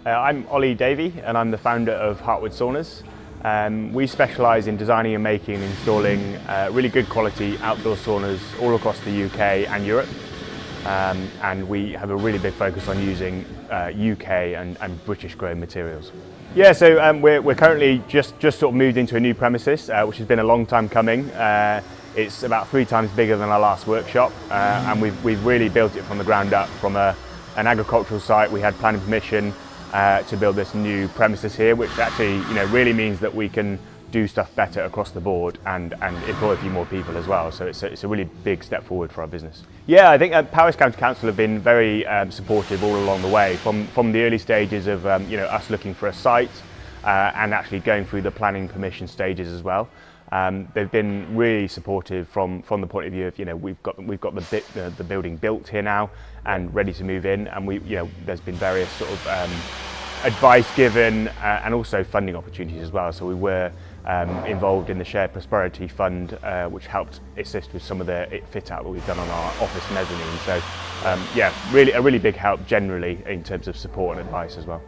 I'm Ollie Davey and I'm the founder of Heartwood Saunas. We specialise in designing and making and installing really good quality outdoor saunas all across the UK and Europe. And we have a really big focus on using UK and British grown materials. Yeah, so we're currently just sort of moved into a new premises, which has been a long time coming. It's about 3 times bigger than our last workshop, and we've really built it from the ground up. From an agricultural site, we had planning permission to build this new premises here, which actually really means that we can do stuff better across the board and employ a few more people as well. So it's a really big step forward for our business. Yeah, I think Powys County Council have been very supportive all along the way, from the early stages of us looking for a site and actually going through the planning permission stages as well. They've been really supportive from the point of view of we've got the building built here now and ready to move in, and there's been various sort of advice given and also funding opportunities as well. So we were involved in the Shared Prosperity Fund, which helped assist with some of the fit out that we've done on our office mezzanine. So yeah, really a really big help generally in terms of support and advice as well.